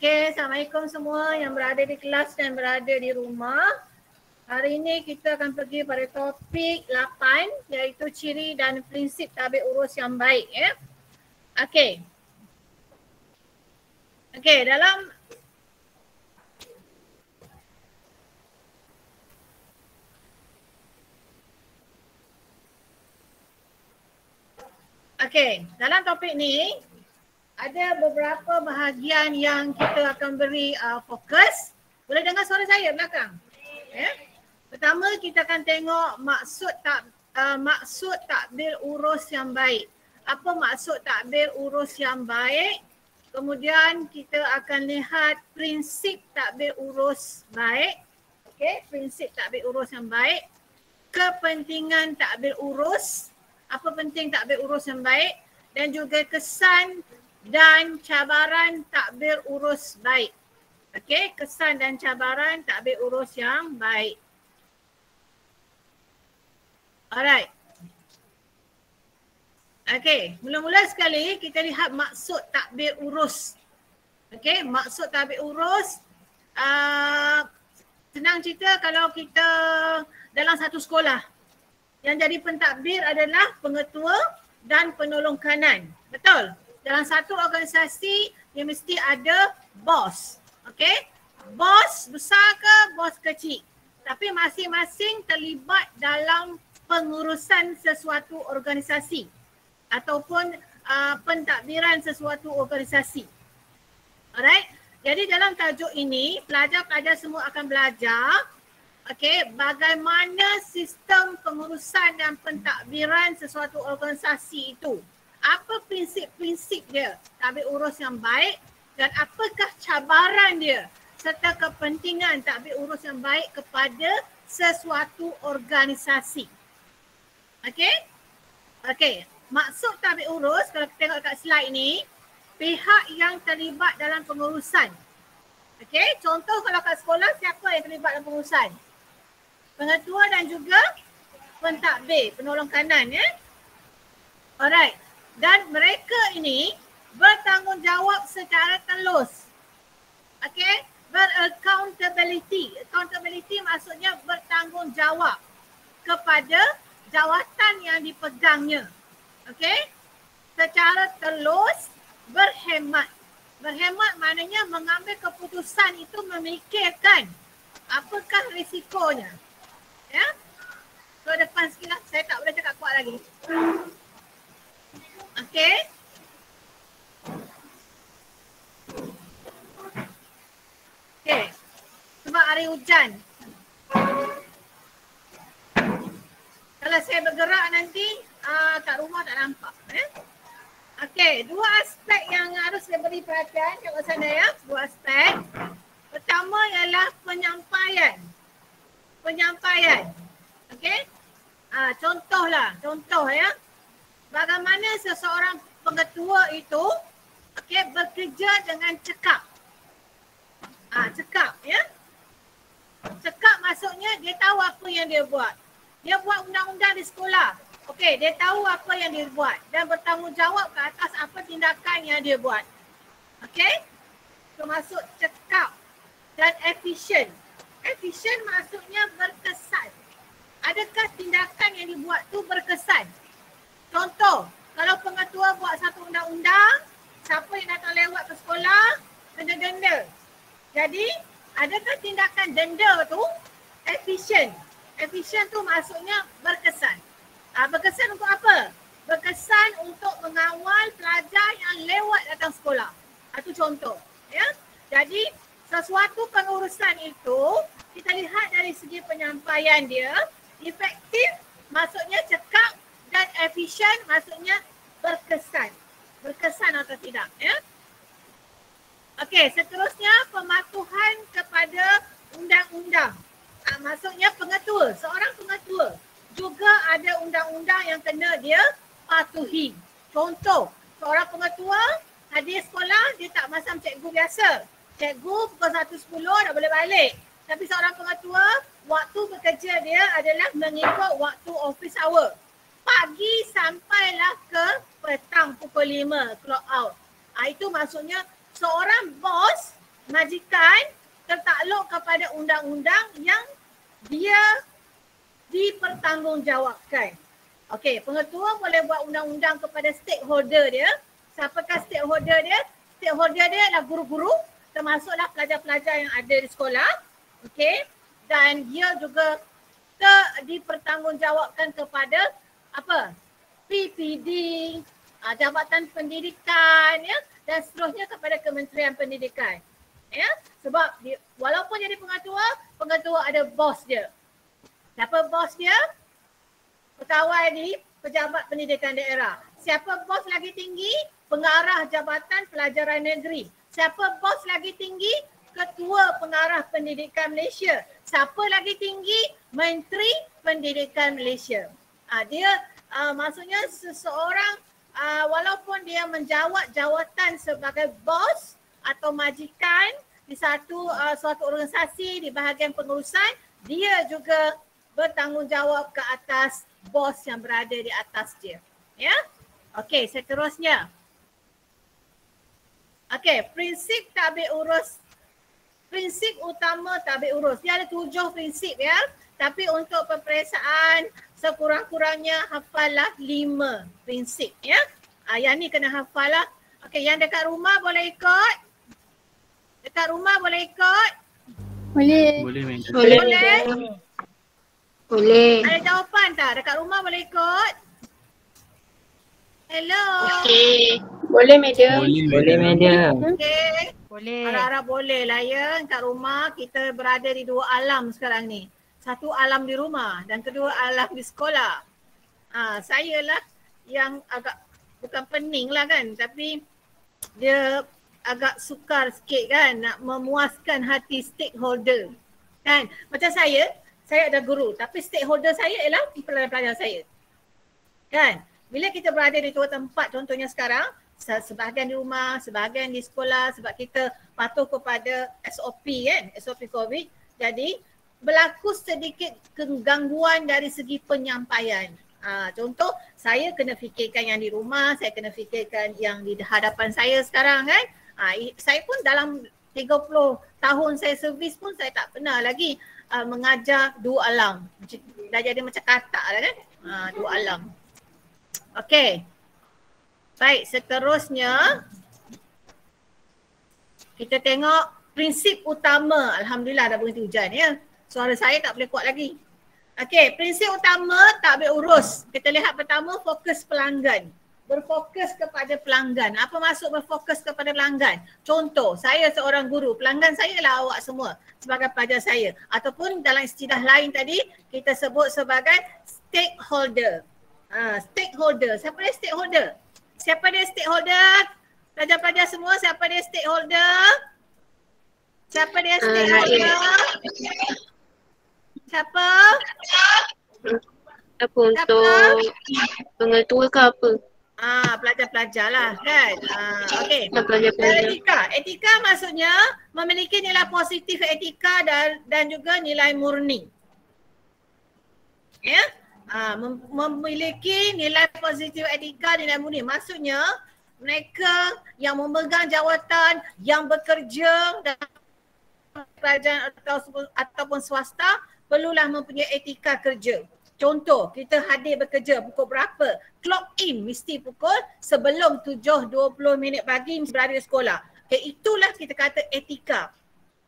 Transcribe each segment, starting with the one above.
Okay, Assalamualaikum semua yang berada di kelas dan berada di rumah. Hari ini kita akan pergi pada topik 8 iaitu ciri dan prinsip tabik urus yang baik. Ya. Okay. Okay, dalam dalam topik ni ada beberapa bahagian yang kita akan beri fokus. Boleh dengar suara saya belakang? Ya. Pertama kita akan tengok maksud takbir urus yang baik. Apa maksud takbir urus yang baik? Kemudian kita akan lihat prinsip takbir urus baik. Okey, prinsip takbir urus yang baik. Kepentingan takbir urus. Apa penting takbir urus yang baik? Dan juga kesan dan cabaran takbir urus baik. Okey, kesan dan cabaran takbir urus yang baik. Alright. Okey, mula-mula sekali kita lihat maksud takbir urus. Okey, maksud takbir urus senang cerita kalau kita dalam satu sekolah. Yang jadi pentadbir adalah pengetua dan penolong kanan. Betul? Dalam satu organisasi dia mesti ada bos. Okey? Bos besar ke bos kecil. Tapi masing-masing terlibat dalam pengurusan sesuatu organisasi ataupun pentadbiran sesuatu organisasi. Alright? Jadi dalam tajuk ini pelajar-pelajar semua akan belajar bagaimana sistem pengurusan dan pentadbiran sesuatu organisasi itu. Apa prinsip-prinsip dia takbir urus yang baik dan apakah cabaran dia serta kepentingan takbir urus yang baik kepada sesuatu organisasi. Okey, maksud takbir urus kalau kita tengok kat slide ni, pihak yang terlibat dalam pengurusan. Okey, contoh kalau kat sekolah siapa yang terlibat dalam pengurusan? Pengetua dan juga pentadbir, penolong kanan ya. Alright. Dan mereka ini bertanggungjawab secara telus. Okey, beraccountability. Accountability maksudnya bertanggungjawab kepada jawatan yang dipegangnya. Okey? Secara telus berhemat. Berhemat maknanya mengambil keputusan itu memikirkan apakah risikonya. Ya? So depan sikit lah, saya tak boleh cakap kuat lagi. Okey. Okey. Sebab hari hujan. Kalau saya bergerak nanti kat rumah tak nampak. Okey, dua aspek yang harus saya beri perhatian kat sana ya. Dua aspek. Pertama ialah penyampaian. Penyampaian. Okey. Contoh ya. Bagaimana seseorang pengetua itu bekerja dengan cekap. Cekap ya. Cekap maksudnya dia tahu apa yang dia buat. Dia buat undang-undang di sekolah. Okey, dia tahu apa yang dia buat dan bertanggungjawab ke atas apa tindakan yang dia buat. Okey? Termasuk cekap dan efisien. Efisien maksudnya berkesan. Adakah tindakan yang dibuat tu berkesan? Contoh, kalau pengetua buat satu undang-undang, siapa yang datang lewat ke sekolah, kena denda. Jadi, adakah tindakan denda tu efisien? Efisien tu maksudnya berkesan. Berkesan untuk apa? Berkesan untuk mengawal pelajar yang lewat datang sekolah. Itu contoh. Ya? Jadi, sesuatu pengurusan itu, kita lihat dari segi penyampaian dia, efektif maksudnya cekap dan efisien maksudnya berkesan. Berkesan atau tidak. Ya? Okey, seterusnya pematuhan kepada undang-undang. Maksudnya pengetua, seorang pengetua juga ada undang-undang yang kena dia patuhi. Contoh, seorang pengetua hadir sekolah dia tak macam cikgu biasa. Cikgu pukul 1.10 dah boleh balik. Tapi seorang pengetua, waktu bekerja dia adalah mengikut waktu office hour. Pagi sampailah ke petang pukul 5 clock out. Itu maksudnya seorang bos majikan tertakluk kepada undang-undang yang dia dipertanggungjawabkan. Okey, pengetua boleh buat undang-undang kepada stakeholder dia. Siapakah stakeholder dia? Stakeholder dia adalah guru-guru, termasuklah pelajar-pelajar yang ada di sekolah. Okey, dan dia juga dipertanggungjawabkan kepada apa? PPD, Jabatan Pendidikan, ya, dan seterusnya kepada Kementerian Pendidikan. Ya, sebab walaupun jadi pengetua ada bos dia. Siapa bos dia? Pegawai di Pejabat Pendidikan Daerah. Siapa bos lagi tinggi? Pengarah Jabatan Pelajaran Negeri. Siapa bos lagi tinggi? Ketua Pengarah Pendidikan Malaysia. Siapa lagi tinggi? Menteri Pendidikan Malaysia. Maksudnya seseorang walaupun dia menjawat jawatan sebagai bos atau majikan di suatu organisasi di bahagian pengurusan, dia juga bertanggungjawab ke atas bos yang berada di atas dia. Ya? Okey, seterusnya. Okey, prinsip tabik urus. Prinsip utama tabik urus. Dia ada 7 prinsip, ya. Tapi untuk peperiksaan sekurang-kurangnya hafalah 5 prinsip, ya. Yang ni kena hafal lah. Okey, yang dekat rumah boleh ikut? Dekat rumah boleh ikut? Boleh. Boleh? Boleh. Ada jawapan tak? Dekat rumah boleh ikut? Hello? Okey. Boleh, madam. Boleh, madam. Okey. Boleh. Harap-harap boleh lah, ya. Kat rumah kita berada di 2 alam sekarang ni. Satu alam di rumah dan kedua alam di sekolah. Saya lah yang agak bukan pening lah kan, tapi dia agak sukar sikit kan nak memuaskan hati stakeholder. Kan? Macam saya ada guru tapi stakeholder saya ialah pelajar-pelajar saya. Kan? Bila kita berada di 2 tempat, contohnya sekarang, sebahagian di rumah, sebahagian di sekolah sebab kita patuh kepada SOP kan, SOP COVID. Jadi berlaku sedikit kegangguan dari segi penyampaian. Contoh, saya kena fikirkan yang di rumah, saya kena fikirkan yang di hadapan saya sekarang kan. Saya pun dalam 30 tahun saya servis pun saya tak pernah lagi mengajar 2 alam. Dah jadi macam katak lah kan. 2 alam. Okey. Baik, seterusnya kita tengok prinsip utama. Alhamdulillah dah berhenti hujan, ya. Suara saya tak boleh kuat lagi. Okey, prinsip utama tabik urus. Kita lihat pertama, fokus pelanggan. Berfokus kepada pelanggan. Apa maksud berfokus kepada pelanggan? Contoh, saya seorang guru. Pelanggan saya ialah awak semua sebagai pelajar saya. Ataupun dalam istilah lain tadi, kita sebut sebagai stakeholder. Stakeholder. Siapa dia stakeholder? Siapa dia stakeholder? Pelajar-pelajar semua, siapa dia stakeholder? Siapa dia stakeholder? Siapa? Apa untuk pengetua ke apa? Pelajar-pelajar lah kan. Okey. Pelajar-pelajar. Etika maksudnya memiliki nilai positif etika dan juga nilai murni. Ya? Memiliki nilai positif etika, nilai murni. Maksudnya mereka yang memegang jawatan, yang bekerja dalam kerajaan ataupun swasta perlulah mempunyai etika kerja. Contoh, kita hadir bekerja pukul berapa? Clock in mesti pukul sebelum 7:20 pagi berada di sekolah. Okay, itulah kita kata etika.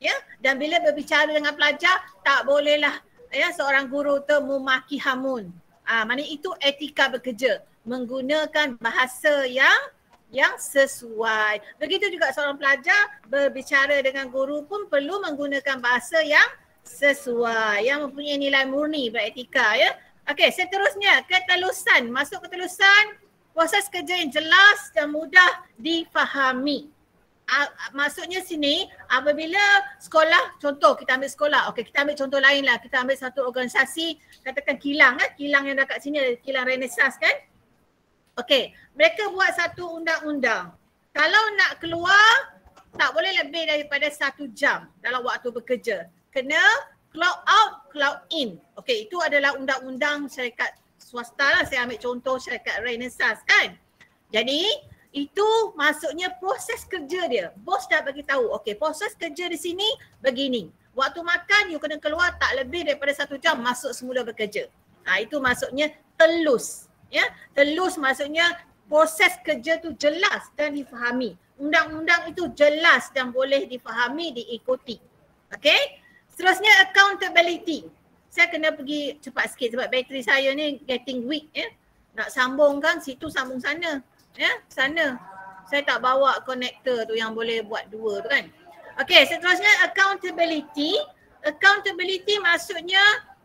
Ya, dan bila berbicara dengan pelajar tak bolehlah ya seorang guru tu memaki hamun. Maknanya itu etika bekerja, menggunakan bahasa yang sesuai. Begitu juga seorang pelajar berbicara dengan guru pun perlu menggunakan bahasa yang sesuai, yang mempunyai nilai murni beretika, ya. Okey, seterusnya ketelusan. Masuk ketelusan, proses kerja yang jelas dan mudah difahami. Maksudnya sini apabila sekolah, contoh kita ambil sekolah, okey kita ambil contoh lain lah, kita ambil satu organisasi, katakan kilang kan, kilang yang dekat sini ada kilang Renaissance kan. Okey, mereka buat satu undang-undang. Kalau nak keluar tak boleh lebih daripada 1 jam dalam waktu bekerja. Kena clock out, clock in. Okey, itu adalah undang-undang syarikat swasta lah. Saya ambil contoh syarikat Renaissance kan. Jadi Itu maksudnya proses kerja dia. Bos dah bagi tahu, okey, proses kerja di sini begini. Waktu makan you kena keluar tak lebih daripada 1 jam masuk semula bekerja. Itu maksudnya telus. Ya, telus maksudnya proses kerja tu jelas dan difahami. Undang-undang itu jelas dan boleh difahami, diikuti. Okey? Seterusnya accountability. Saya kena pergi cepat sikit sebab bateri saya ni getting weak ya. Nak sambung kan situ sambung sana. Ya, sana. Saya tak bawa connector tu yang boleh buat dua tu kan. Okey, seterusnya accountability. Accountability maksudnya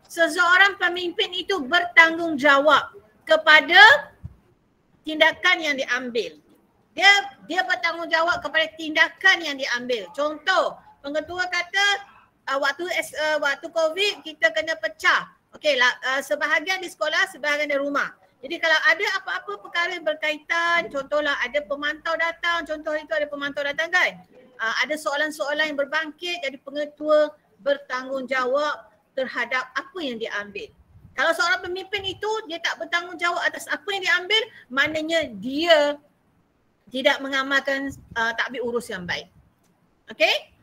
seseorang pemimpin itu bertanggungjawab kepada tindakan yang diambil. Dia bertanggungjawab kepada tindakan yang diambil. Contoh, pengetua kata waktu COVID kita kena pecah. Okeylah, sebahagian di sekolah, sebahagian di rumah. Jadi kalau ada apa-apa perkara berkaitan, contohlah ada pemantau datang, contoh itu ada pemantau datang kan. Ada soalan-soalan yang berbangkit, jadi pengetua bertanggungjawab terhadap apa yang diambil. Kalau seorang pemimpin itu dia tak bertanggungjawab atas apa yang diambil, maknanya dia tidak mengamalkan tadbir urus yang baik. Okey?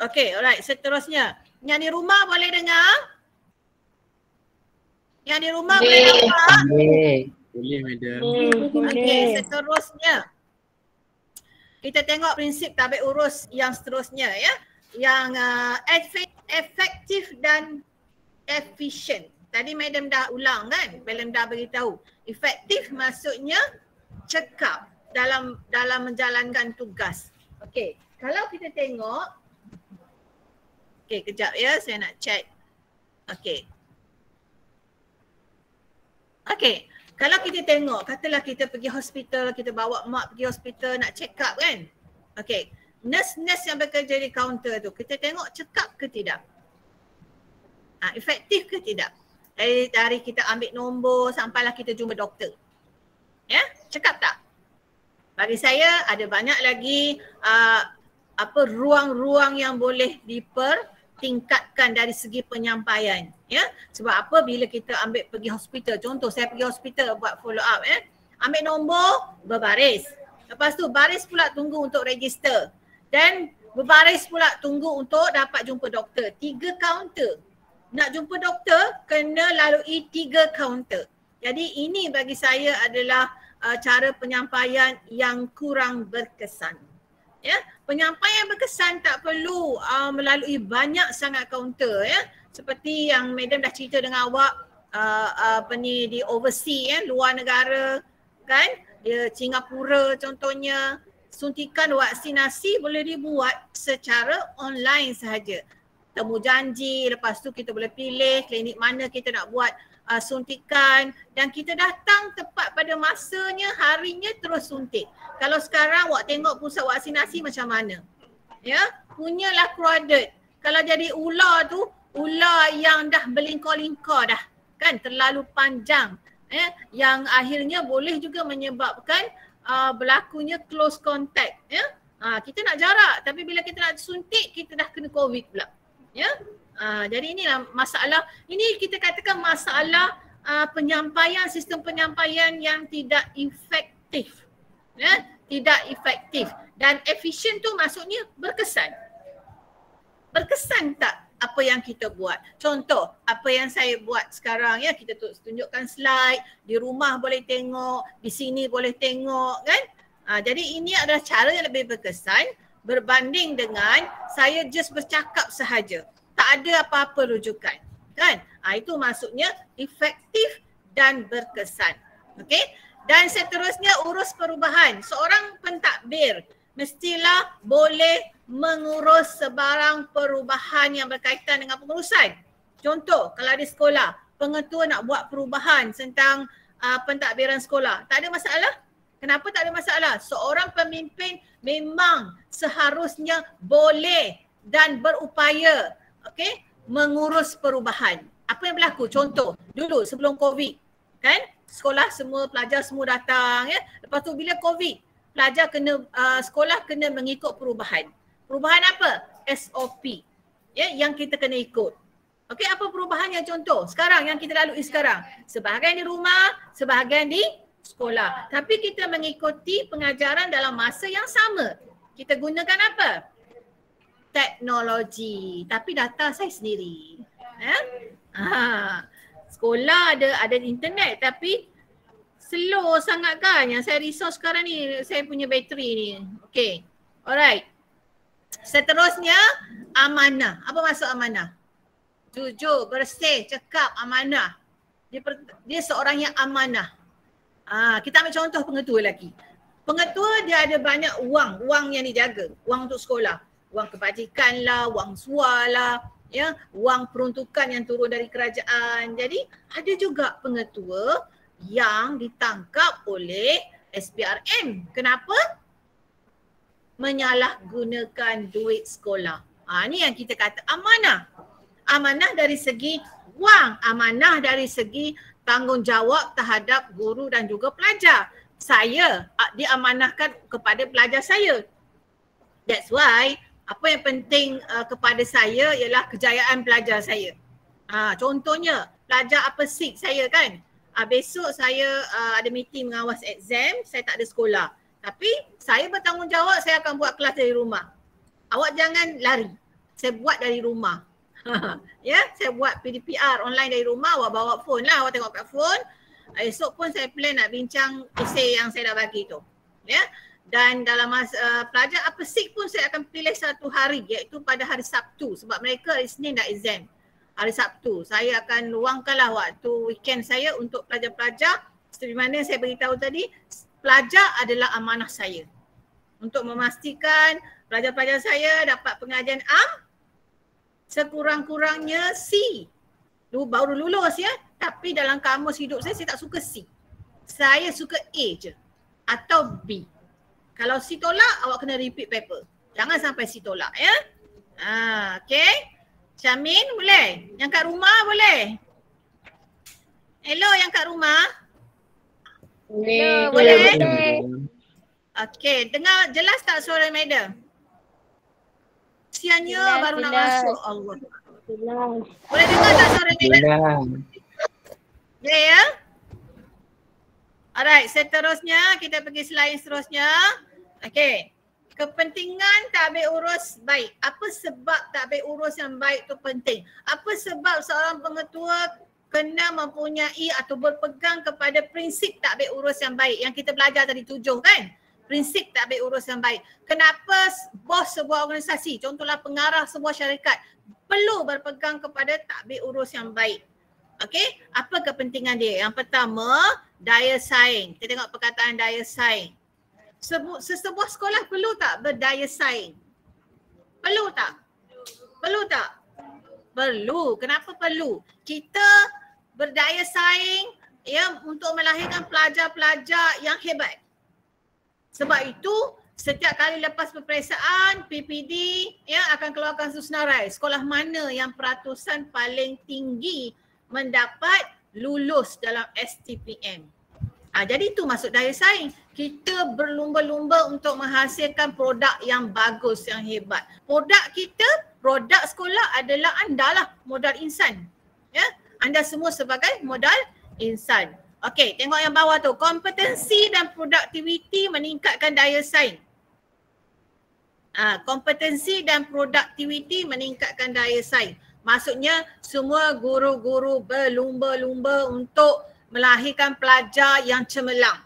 Okey, alright. Seterusnya, yang di rumah boleh dengar? Yang di rumah boleh nampak? Boleh, madam. Okey, seterusnya. Kita tengok prinsip tadbir urus yang seterusnya ya. Yang efektif dan efisien. Tadi madam dah ulang kan? Madam dah beritahu. Efektif maksudnya cekap dalam menjalankan tugas. Okey, kalau kita tengok. Okey, kejap ya, saya nak check. Okey. Okey, kalau kita tengok, katalah kita pergi hospital, kita bawa mak pergi hospital nak check up kan? Okey, nurse-nurse yang bekerja di kaunter tu, kita tengok cekap ke tidak? Efektif ke tidak? Dari kita ambil nombor sampailah kita jumpa doktor. Ya, cekap tak? Bagi saya ada banyak lagi ruang-ruang yang boleh dipertingkatkan dari segi penyampaian. Ya, sebab apa bila kita pergi hospital, contoh saya pergi hospital buat follow up ambil nombor, berbaris. Lepas tu baris pula tunggu untuk register dan berbaris pula tunggu untuk dapat jumpa doktor. 3 kaunter. Nak jumpa doktor kena lalui 3 kaunter. Jadi ini bagi saya adalah cara penyampaian yang kurang berkesan. Ya, penyampaian berkesan tak perlu melalui banyak sangat kaunter ya. Seperti yang madam dah cerita dengan awak di overseas luar negara kan, dia Singapura contohnya, suntikan vaksinasi boleh dibuat secara online sahaja. Temu janji, lepas tu kita boleh pilih klinik mana kita nak buat suntikan dan kita datang tepat pada masanya, harinya terus suntik. Kalau sekarang awak tengok pusat vaksinasi macam mana? Ya, punyalah crowded. Kalau jadi ular tu, ular yang dah berlingkar-lingkar dah kan, terlalu panjang yang akhirnya boleh juga menyebabkan berlakunya close contact ya. Kita nak jarak tapi bila kita nak suntik kita dah kena COVID pula ya. Jadi inilah masalah, ini kita katakan masalah penyampaian, sistem penyampaian yang tidak efektif ya, tidak efektif dan efisien tu maksudnya berkesan. Berkesan tak apa yang kita buat? Contoh, apa yang saya buat sekarang ya, kita tunjukkan slide, di rumah boleh tengok, di sini boleh tengok kan. Jadi ini adalah cara yang lebih berkesan berbanding dengan saya just bercakap sahaja. Tak ada apa-apa rujukan kan. Itu maksudnya efektif dan berkesan. Okey? Dan seterusnya urus perubahan. Seorang pentadbir mestilah boleh mengurus sebarang perubahan yang berkaitan dengan pengurusan. Contoh, kalau di sekolah, pengetua nak buat perubahan tentang pentadbiran sekolah. Tak ada masalah. Kenapa tak ada masalah? Seorang pemimpin memang seharusnya boleh dan berupaya mengurus perubahan. Apa yang berlaku? Contoh, dulu sebelum COVID, kan? Sekolah semua, pelajar semua datang ya. Lepas tu bila COVID, pelajar sekolah kena mengikut perubahan. Perubahan apa? SOP. Ya, yang kita kena ikut. Okey, apa perubahannya contoh? Sekarang yang kita lalui sekarang. Sebahagian di rumah, sebahagian di sekolah. Tapi kita mengikuti pengajaran dalam masa yang sama. Kita gunakan apa? Teknologi. Tapi data saya sendiri. Sekolah ada internet tapi slow sangat kan. Yang saya risau sekarang ni saya punya bateri ni. Okay. Alright. Seterusnya amanah. Apa maksud amanah? Jujur, bersih, cakap, amanah. Dia seorang yang amanah. Kita ambil contoh pengetua lagi. Pengetua dia ada banyak wang yang dijaga. Wang untuk sekolah. Wang kebajikan lah, wang suar lah, ya, wang peruntukan yang turun dari kerajaan. Jadi ada juga pengetua yang ditangkap oleh SPRM. Kenapa? Menyalahgunakan duit sekolah. Ni yang kita kata amanah. Amanah dari segi wang, amanah dari segi tanggungjawab terhadap guru dan juga pelajar. Saya diamanahkan kepada pelajar saya. That's why apa yang penting kepada saya ialah kejayaan pelajar saya. Contohnya pelajar apa sik saya kan. Besok saya ada meeting mengawas exam, saya tak ada sekolah. Tapi saya bertanggungjawab, saya akan buat kelas dari rumah. Awak jangan lari. Saya buat dari rumah. Ya, saya buat PDPR online dari rumah, awak bawa phone lah, awak tengok kat phone. Esok pun saya plan nak bincang esei yang saya dah bagi tu. Ya. Dan dalam masa pelajar apa sik pun saya akan pilih satu hari, iaitu pada hari Sabtu sebab mereka hari Isnin dah exam. Hari Sabtu saya akan luangkanlah waktu weekend saya untuk pelajar-pelajar seperti mana saya beritahu tadi, pelajar adalah amanah saya. Untuk memastikan pelajar-pelajar saya dapat pengajian sekurang-kurangnya C. Baru lulus ya. Tapi dalam kamus hidup saya tak suka C. Saya suka A je. Atau B. Kalau C tolak, awak kena repeat paper. Jangan sampai C tolak ya. Okay. Syamin boleh? Yang kat rumah boleh? Hello yang kat rumah? Boleh? Okay. Dengar jelas tak suara madam? Sianya baru nak masuk. Allah. Boleh dengar tak suara madam? Boleh ya? Alright, seterusnya kita pergi slide seterusnya. Okay. Kepentingan tak ambil urus baik. Apa sebab tak ambil urus yang baik tu penting? Apa sebab seorang pengetua kena mempunyai atau berpegang kepada prinsip tak ambil urus yang baik yang kita belajar tadi 7 kan? Prinsip tak ambil urus yang baik. Kenapa bos sebuah organisasi, contohlah pengarah sebuah syarikat, perlu berpegang kepada tak ambil urus yang baik? Okey, apa kepentingan dia? Yang pertama, daya saing. Kita tengok perkataan daya saing. Sebuah sekolah perlu tak berdaya saing? Perlu tak? Perlu tak? Perlu. Kenapa perlu? Kita berdaya saing ya untuk melahirkan pelajar-pelajar yang hebat. Sebab itu setiap kali lepas peperiksaan PPD ya akan keluarkan susunarai sekolah mana yang peratusan paling tinggi mendapat lulus dalam STPM. Jadi itu maksud daya saing. Kita berlumba-lumba untuk menghasilkan produk yang bagus, yang hebat. Produk kita, produk sekolah adalah anda lah, modal insan. Ya, anda semua sebagai modal insan. Okey, tengok yang bawah tu. Kompetensi dan produktiviti meningkatkan daya saing. Kompetensi dan produktiviti meningkatkan daya saing. Maksudnya semua guru-guru berlumba-lumba untuk melahirkan pelajar yang cemerlang.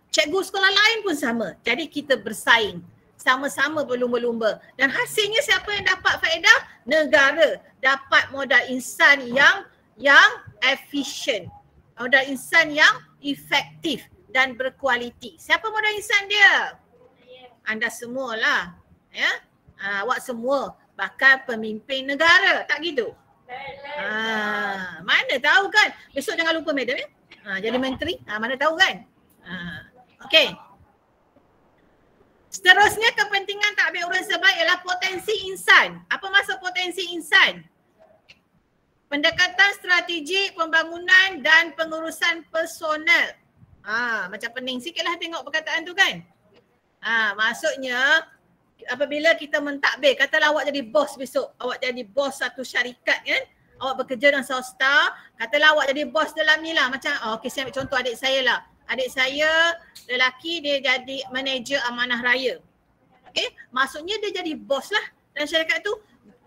Cikgu sekolah lain pun sama. Jadi kita bersaing. Sama-sama berlumba-lumba. Dan hasilnya siapa yang dapat faedah? Negara dapat modal insan yang efisien. Modal insan yang efektif dan berkualiti. Siapa modal insan dia? Anda semualah. Ya? Awak semua bakal pemimpin negara. Tak gitu? Mana tahu kan? Besok jangan lupa madam ya. Jadi menteri. Mana tahu kan? Okey. Seterusnya kepentingan tak ambil urus sebaik ialah potensi insan. Apa maksud potensi insan? Pendekatan strategi pembangunan dan pengurusan personal. Macam pening sikitlah tengok perkataan tu kan. Maksudnya apabila kita mentadbir, katalah awak jadi bos besok, awak jadi bos satu syarikat kan, awak bekerja dengan swasta, katalah awak jadi bos dalam ni lah, macam okey saya ambil contoh adik saya lah. Adik saya lelaki dia jadi manager amanah raya. Okay, maksudnya dia jadi bos lah dalam syarikat tu.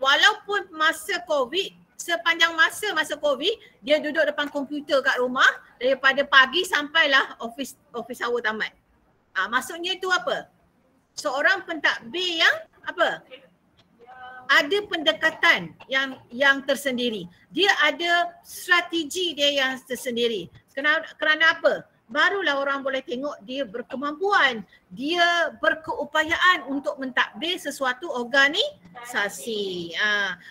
Walaupun masa COVID, sepanjang masa COVID, dia duduk depan komputer kat rumah daripada pagi sampailah office hour tamat. Maksudnya itu apa? Seorang pentadbir yang apa? Ada pendekatan yang tersendiri. Dia ada strategi dia yang tersendiri. Kerana apa? Barulah orang boleh tengok dia berkemampuan. Dia berkeupayaan untuk mentadbir sesuatu organisasi.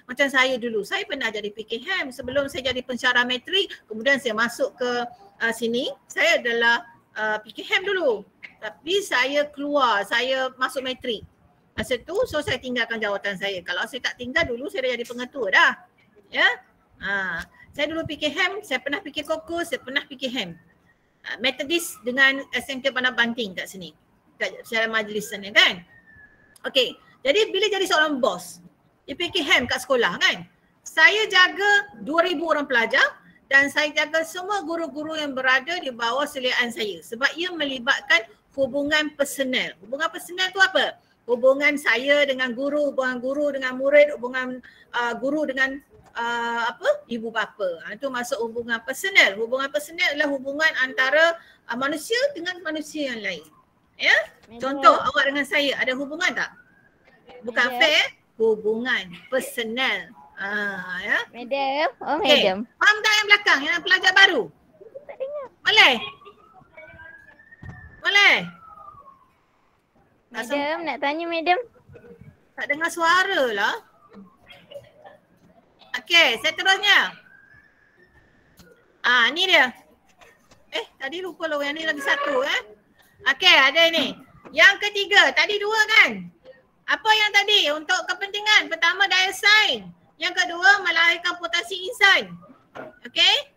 Macam saya dulu. Saya pernah jadi PKM sebelum saya jadi pensyarah metrik. Kemudian saya masuk ke sini. Saya adalah PKM dulu. Tapi saya keluar. Saya masuk metrik. Masa tu, so saya tinggalkan jawatan saya. Kalau saya tak tinggal dulu, saya dah jadi pengetua dah. Ya. Saya dulu PKM, saya pernah PK Kokus, saya pernah PKM. Metodis dengan SMK Bandar Banting kat sini. Kat dalam majlis sana kan. Okey, jadi bila jadi seorang bos, dia PKM kat sekolah kan. Saya jaga 2,000 orang pelajar dan saya jaga semua guru-guru yang berada di bawah seliaan saya. Sebab ia melibatkan hubungan personal. Hubungan personal tu apa? Hubungan saya dengan guru, hubungan guru dengan murid, hubungan guru dengan ibu bapa. Itu masuk hubungan personal. Hubungan personal adalah hubungan antara manusia dengan manusia yang lain. Ya? Contoh awak dengan saya ada hubungan tak? Bukan fair, hubungan personal. Ya. Madam. Oh, Okay. madam. Faham tak yang belakang yang pelajar baru? Tak dengar. Boleh? Boleh? Madam, nak tanya madam. Tak dengar suara lah. Okey, seterusnya. Ni dia. Tadi lupa loh yang ni lagi satu Okey, ada ni. Yang ketiga, tadi dua kan? Apa yang tadi? Untuk kepentingan. Pertama, daya saing. Yang kedua, melahirkan potensi insan. Okey?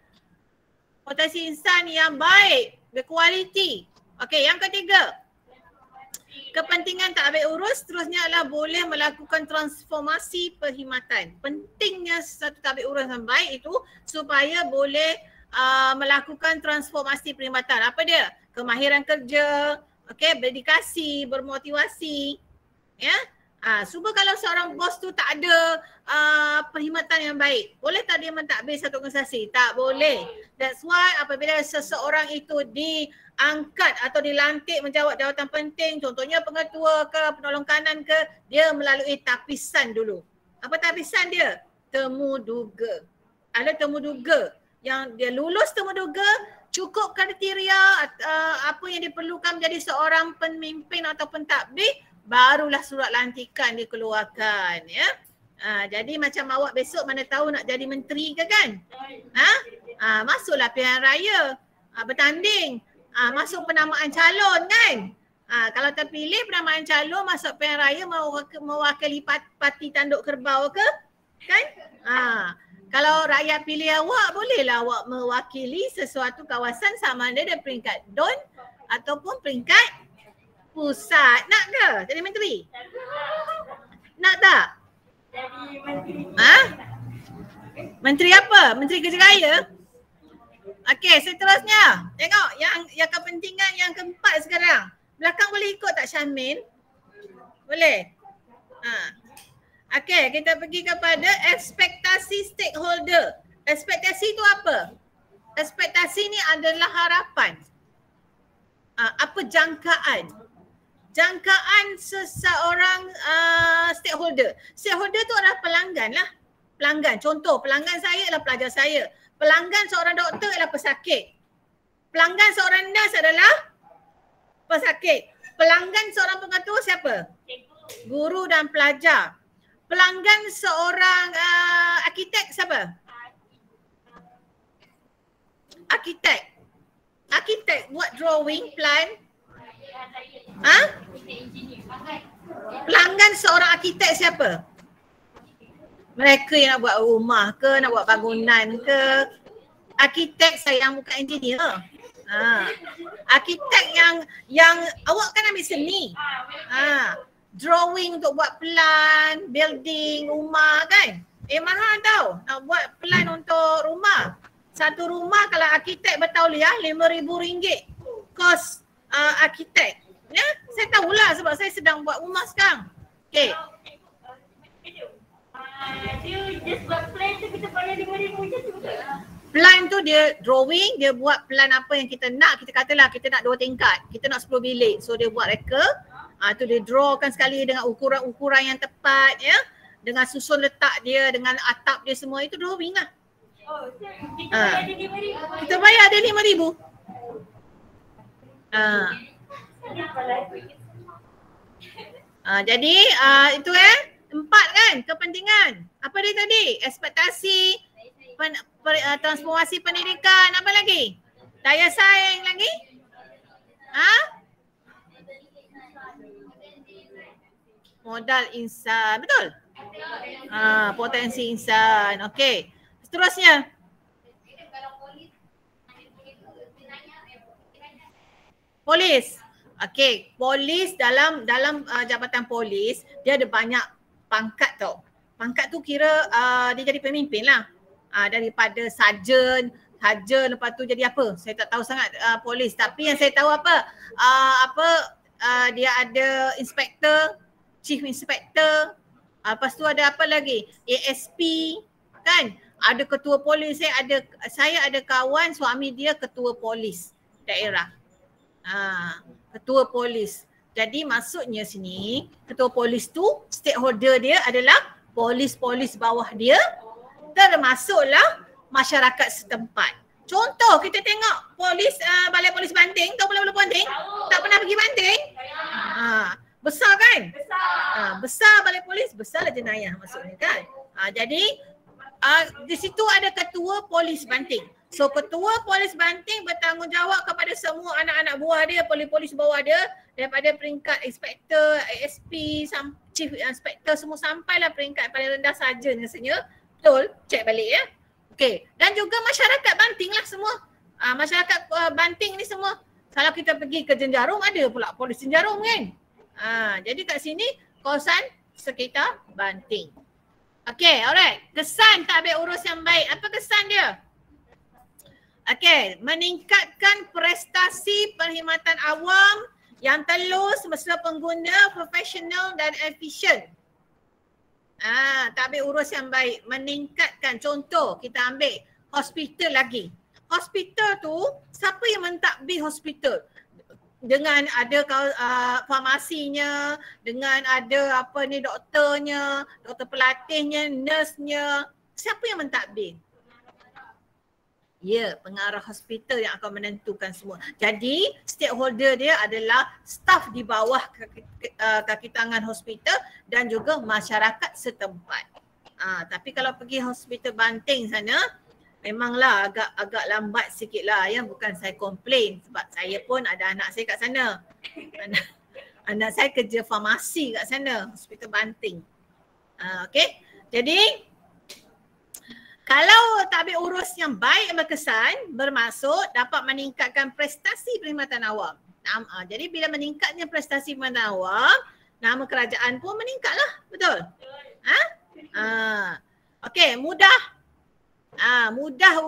Potensi insan yang baik, berkualiti. Okey, yang ketiga. Kepentingan tak ambil urus, seterusnya adalah boleh melakukan transformasi perkhidmatan. Pentingnya satu tak ambil urus yang baik itu supaya boleh melakukan transformasi perkhidmatan. Apa dia? Kemahiran kerja, dedikasi, bermotivasi. Ya? Cuba kalau seorang bos tu tak ada perkhidmatan yang baik, boleh tak dia mentadbir satu organisasi? Tak boleh. That's why apabila seseorang itu diangkat atau dilantik menjawat jawatan penting, contohnya pengetua ke, penolong kanan ke, dia melalui tapisan dulu. Apa tapisan dia? Temuduga. Ada temuduga. Yang dia lulus temuduga, cukup kriteria apa yang diperlukan menjadi seorang pemimpin atau pentadbir, barulah surat lantikan dikeluarkan. Ya. Jadi macam awak besok mana tahu nak jadi menteri ke kan? Masuklah pilihan raya, bertanding, masuk penamaan calon kan? Kalau terpilih penamaan calon masuk pilihan raya mewakili parti tanduk kerbau ke? Kan? Kalau rakyat pilih awak, bolehlah awak mewakili sesuatu kawasan sama ada dari peringkat DON ataupun peringkat pusat. Nak ke jadi menteri? Nak tak? Jadi menteri. Menteri apa? Menteri Kerja Raya? Okey, seterusnya. Tengok yang kepentingan yang keempat sekarang. Belakang boleh ikut tak Syamil? Boleh? Okey, kita pergi kepada ekspektasi stakeholder. Ekspektasi itu apa? Ekspektasi ni adalah harapan. Apa jangkaan? Jangkaan seseorang stakeholder. Stakeholder tu adalah pelanggan lah. Pelanggan. Contoh, pelanggan saya adalah pelajar saya. Pelanggan seorang doktor adalah pesakit. Pelanggan seorang nurse adalah pesakit. Pelanggan seorang pengetua siapa? Guru dan pelajar. Pelanggan seorang arkitek siapa? Arkitek. Arkitek buat drawing, plan. Pelanggan seorang arkitek siapa? Mereka yang nak buat rumah ke, nak buat bangunan ke. Arkitek saya yang bukan engineer. Arkitek yang awak kan ambil seni. Drawing untuk buat plan, building, rumah kan. Mahal tau nak buat plan untuk rumah. Satu rumah kalau arkitek bertauliah RM5,000. kos arkitek. Ya, saya tahulah sebab saya sedang buat rumah sekarang. Okay. Dia just buat plan tu kita bayar RM5,000 je tu. Plan tu dia drawing, dia buat plan apa yang kita nak. Kita katalah kita nak 2 tingkat, kita nak 10 bilik. So dia buat reka, tu dia drawkan sekali dengan ukuran-ukuran yang tepat ya. Dengan susun letak dia, dengan atap dia semua itu drawing lah. Oh, so kita bayar dia RM5,000. Kita bayar dia RM5,000. Jadi itu 4 kan kepentingan. Apa dia tadi? Ekspektasi, transformasi pendidikan, apa lagi? Daya saing lagi? Modal insan, betul? Potensi insan. Okey. Seterusnya. Polis. Okey, polis dalam jabatan polis dia ada banyak pangkat tau. Pangkat tu kira dia jadi pemimpin lah. Daripada sarjan, lepas tu jadi apa? Saya tak tahu sangat polis. Tapi yang saya tahu dia ada inspektor, chief inspector. Lepas tu ada apa lagi? ASP kan? Ada ketua polis. Saya ada kawan suami dia ketua polis daerah. Ketua polis. Jadi maksudnya sini ketua polis tu stakeholder dia adalah polis-polis bawah dia, termasuklah masyarakat setempat. Contoh kita tengok polis balai polis Banting, tahu Balai Banting? Tak pernah pergi Banting? Besar kan? Besar balai polis, besarlah jenayah maksudnya kan. Jadi di situ ada ketua polis Banting. So ketua polis Banting bertanggungjawab kepada semua anak-anak buah dia, polis-polis bawah dia, daripada peringkat inspektor, ASP, chief inspector semua sampailah peringkat paling rendah sarjan rasanya. Betul? Cek balik ya. Okey. Dan juga masyarakat Banting lah semua. Masyarakat Banting ni semua. Kalau kita pergi ke Jenjarum ada pula polis Jenjarum kan. Jadi kat sini kawasan sekitar Banting. Okey, alright. Kesan tabik urus yang baik. Apa kesan dia? Okey, meningkatkan prestasi perkhidmatan awam yang telus, mesra pengguna, profesional dan efisien. Tabik urus yang baik, meningkatkan. Contoh, kita ambil hospital lagi. Hospital tu, siapa yang mentadbir hospital? Dengan ada farmasinya, dengan ada doktornya, doktor pelatihnya, nurse-nya. Siapa yang mentadbir? Ya, pengarah hospital yang akan menentukan semua. Jadi stakeholder dia adalah staf di bawah kaki tangan hospital dan juga masyarakat setempat. Tapi kalau pergi hospital Banting sana, memanglah agak lambat sikit lah ya. Bukan saya komplain sebab saya pun ada anak saya kat sana. Anak saya kerja farmasi kat sana, hospital Banting. Okey, jadi kalau tabik urus yang baik dan berkesan, bermaksud dapat meningkatkan prestasi perkhidmatan awam. Jadi bila meningkatnya prestasi perkhidmatan awam, nama kerajaan pun meningkatlah. Betul? Okey, mudah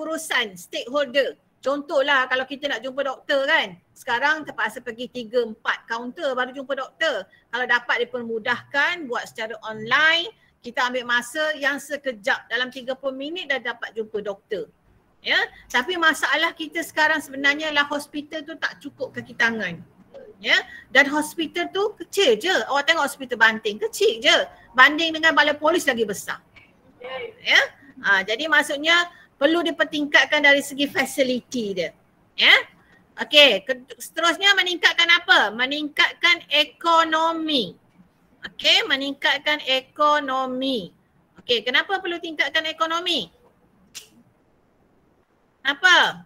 urusan stakeholder. Contohlah kalau kita nak jumpa doktor kan, sekarang terpaksa pergi 3-4 kaunter baru jumpa doktor. Kalau dapat dipermudahkan buat secara online, kita ambil masa yang sekejap, dalam 30 minit dah dapat jumpa doktor. Ya, tapi masalah kita sekarang sebenarnya lah hospital tu tak cukup kaki tangan. Ya, dan hospital tu kecil je. Awak tengok hospital Banting kecil je banding dengan balai polis lagi besar. Ya. Jadi maksudnya perlu dipertingkatkan dari segi fasiliti dia. Ya. Okey, seterusnya meningkatkan apa? Meningkatkan ekonomi. Okey, meningkatkan ekonomi. Okey, kenapa perlu tingkatkan ekonomi? Apa?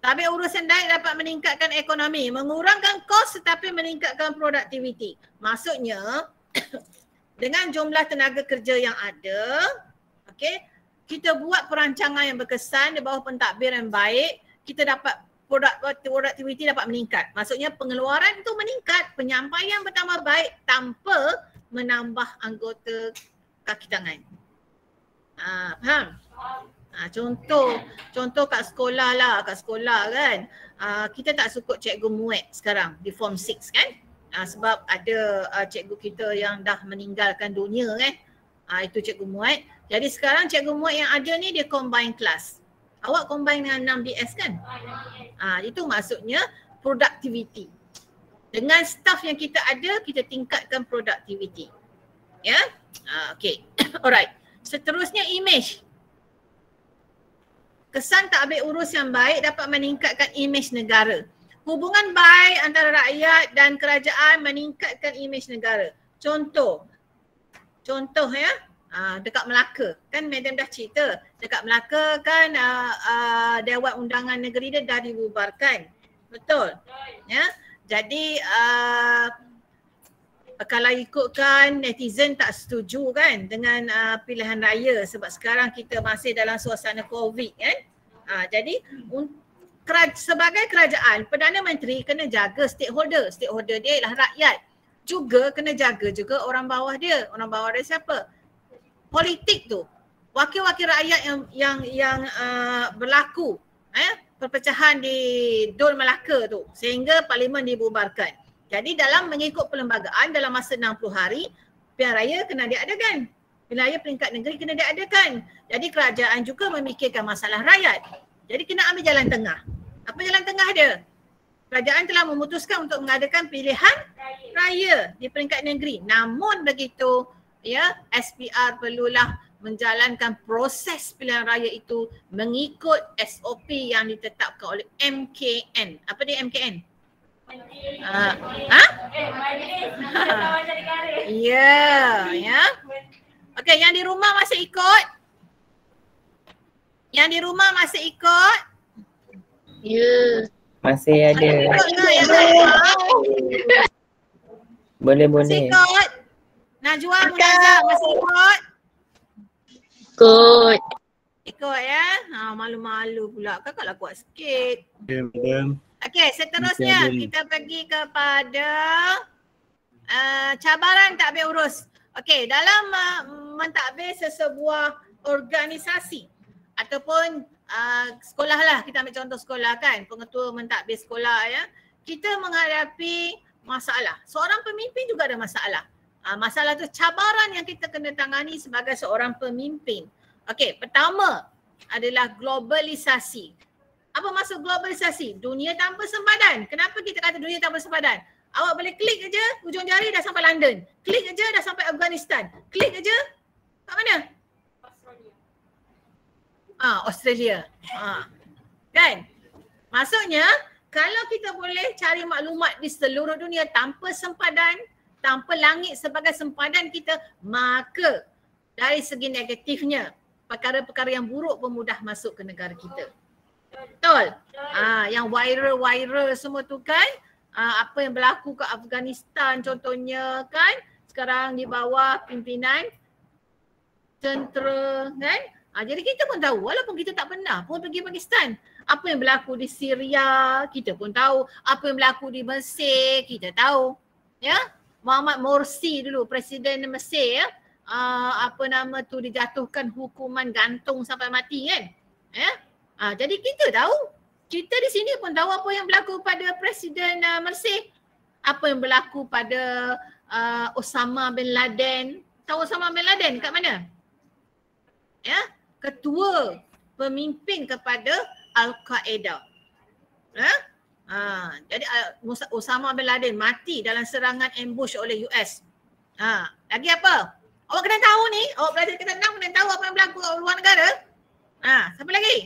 Tabik urusan baik dapat meningkatkan ekonomi, mengurangkan kos tetapi meningkatkan produktiviti. Maksudnya dengan jumlah tenaga kerja yang ada, okey, kita buat perancangan yang berkesan di bawah pentadbir yang baik, kita dapat produktiviti dapat meningkat. Maksudnya pengeluaran itu meningkat, penyampaian bertambah baik tanpa menambah anggota kaki tangan. Faham? Contoh kat sekolah lah, kan. Kita tak suka cikgu muat sekarang di form 6 kan. Sebab ada cikgu kita yang dah meninggalkan dunia kan. Itu cikgu muat. Jadi sekarang cikgu muat yang ada ni dia combine class. Awak combine dengan 6DS kan? Itu maksudnya productivity. Dengan staff yang kita ada, kita tingkatkan productivity. Ya? Okay. Alright. Seterusnya image. Kesan tak ambil urus yang baik dapat meningkatkan imej negara. Hubungan baik antara rakyat dan kerajaan meningkatkan imej negara. Contoh ya, dekat Melaka. Kan Madam dah cerita, dekat Melaka kan Dewan Undangan Negeri dia dah dibubarkan. Betul? Ya. Jadi kalau ikutkan netizen tak setuju kan dengan pilihan raya sebab sekarang kita masih dalam suasana COVID kan. Jadi sebagai kerajaan, Perdana Menteri kena jaga stakeholder. Stakeholder dia ialah rakyat. Juga kena jaga juga orang bawah dia. Orang bawah dia siapa? Politik tu. Wakil-wakil rakyat yang berlaku perpecahan di Dun Melaka tu sehingga parlimen dibubarkan. Jadi dalam mengikut perlembagaan dalam masa 60 hari, pilihan raya kena diadakan. Pilihan raya peringkat negeri kena diadakan. Jadi kerajaan juga memikirkan masalah rakyat. Jadi kena ambil jalan tengah. Apa jalan tengah dia? Kerajaan telah memutuskan untuk mengadakan pilihan raya di peringkat negeri. Namun begitu, ya, SPR perlulah menjalankan proses pilihan raya itu mengikut SOP yang ditetapkan oleh MKN. Apa dia MKN? Ya. Okey, yang di rumah masih ikut? Yang di rumah masih ikut? Ya. Masih ada. Boleh. Masih ikut? Najwa, Munazah masih ikut? Ikut ya? Malu-malu pula. Kakaklah kuat sikit. Ya, Madam. Okey, seterusnya kita pergi kepada cabaran tak ambil urus. Okey, dalam mentadbir sesebuah organisasi ataupun sekolah lah, kita ambil contoh sekolah kan, pengetua mentadbir sekolah ya, kita menghadapi masalah. Seorang pemimpin juga ada masalah. Masalah tu cabaran yang kita kena tangani sebagai seorang pemimpin. Okey, pertama adalah globalisasi. Apa maksud globalisasi? Dunia tanpa sempadan. Kenapa kita kata dunia tanpa sempadan? Awak boleh klik aja, ujung jari dah sampai London. Klik aja dah sampai Afghanistan. Klik aja, kat mana? Australia. Kan? Maksudnya, kalau kita boleh cari maklumat di seluruh dunia tanpa sempadan, tanpa langit sebagai sempadan kita, maka dari segi negatifnya, perkara-perkara yang buruk pun mudah masuk ke negara kita. Betul? Yang viral semua tu kan, apa yang berlaku kat Afghanistan contohnya kan, sekarang di bawah pimpinan tentera kan. Jadi kita pun tahu walaupun kita tak pernah pun pergi Pakistan. Apa yang berlaku di Syria kita pun tahu. Apa yang berlaku di Mesir kita tahu. Ya, Muhammad Morsi dulu Presiden Mesir ya. Dijatuhkan hukuman gantung sampai mati kan. Ya. Jadi kita tahu, kita di sini pun tahu apa yang berlaku pada Presiden Mesir. Apa yang berlaku pada Osama bin Laden. Tahu Osama bin Laden kat mana? Ya, ketua pemimpin kepada Al-Qaeda. Jadi Osama bin Laden mati dalam serangan ambush oleh US. Lagi apa? Awak kena tahu ni, awak belajar ketat 6 kena tahu apa yang berlaku kat luar negara. Siapa lagi?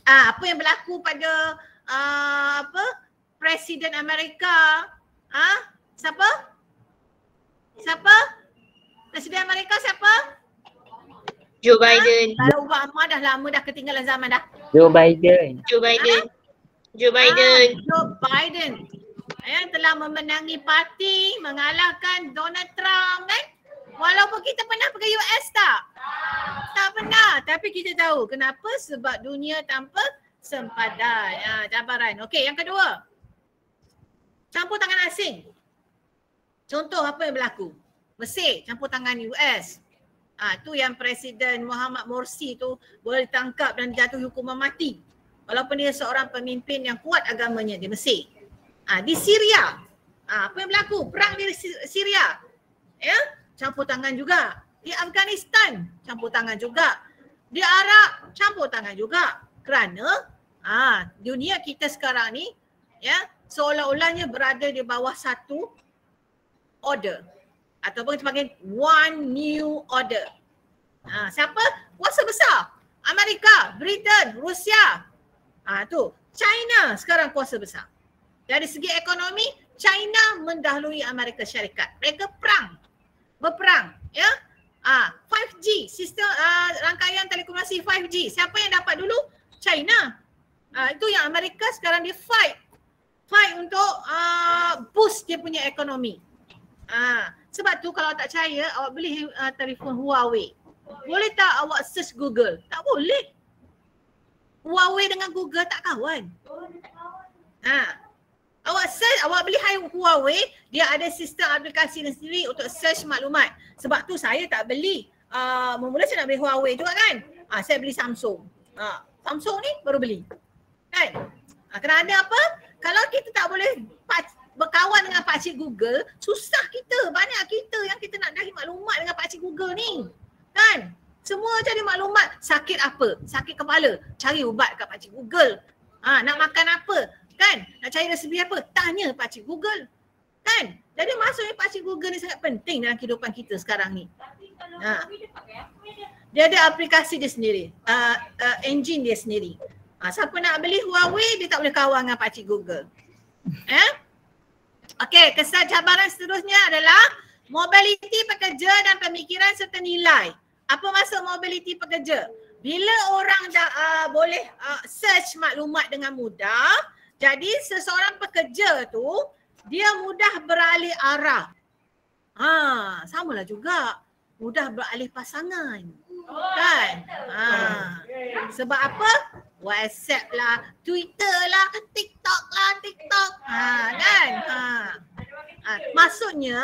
Apa yang berlaku pada Presiden Amerika? Siapa? Presiden Amerika siapa? Joe Biden. Kalau Obama dah lama dah ketinggalan zaman dah. Joe Biden. Joe Biden. Joe Biden yang telah memenangi parti mengalahkan Donald Trump kan? Walaupun kita pernah pergi US tak? Tak pernah. Tapi kita tahu kenapa? Sebab dunia tanpa sempadan. Cabaran. Okey, yang kedua. Campur tangan asing. Contoh apa yang berlaku? Mesir campur tangan US. Tu yang Presiden Muhammad Morsi tu boleh ditangkap dan jatuh hukuman mati. Walaupun dia seorang pemimpin yang kuat agamanya di Mesir. Di Syria, apa yang berlaku? Perang di Syria. Ya, campur tangan juga. Di Afghanistan, campur tangan juga. Di Arab, campur tangan juga. Kerana dunia kita sekarang ni, ya, seolah-olahnya berada di bawah satu order. Ataupun sebagai one new order. Siapa? Kuasa besar. Amerika, Britain, Rusia. Tu. China sekarang kuasa besar. Dari segi ekonomi, China mendahului Amerika Syarikat. Mereka berperang. Ya. 5G, sistem rangkaian telekomunikasi 5G. Siapa yang dapat dulu? China. Itu yang Amerika sekarang dia fight untuk boost dia punya ekonomi. Sebab tu kalau tak percaya, awak beli telefon Huawei. Boleh tak awak search Google? Tak boleh. Huawei dengan Google tak kawan. Awak search, awak beli Huawei, dia ada sistem aplikasi sendiri untuk search maklumat. Sebab tu saya tak beli. Mula saya nak beli Huawei juga kan. Saya beli Samsung. Samsung ni baru beli. Kan? Kerana apa? Kalau kita tak boleh berkawan dengan pakcik Google, susah kita. Banyak kita yang kita nak cari maklumat dengan pakcik Google ni. Kan? Semua cari maklumat. Sakit apa? Sakit kepala. Cari ubat kat pakcik Google. Nak makan apa? Kan? Nak cari resepi apa? Tanya pakcik Google. Kan? Jadi maksudnya pakcik Google ni sangat penting dalam kehidupan kita sekarang ni. Dia ada aplikasi dia sendiri. Engine dia sendiri. Siapa nak beli Huawei, dia tak boleh kawan dengan pakcik Google. Okey, kesan cabaran seterusnya adalah mobiliti pekerja dan pemikiran serta nilai. Apa maksud mobiliti pekerja? Bila orang dah boleh search maklumat dengan mudah, jadi seseorang pekerja tu dia mudah beralih arah. Samalah juga. Mudah beralih pasangan. Kan? Sebab apa? WhatsApp lah, Twitter lah, TikTok. Kan? Maksudnya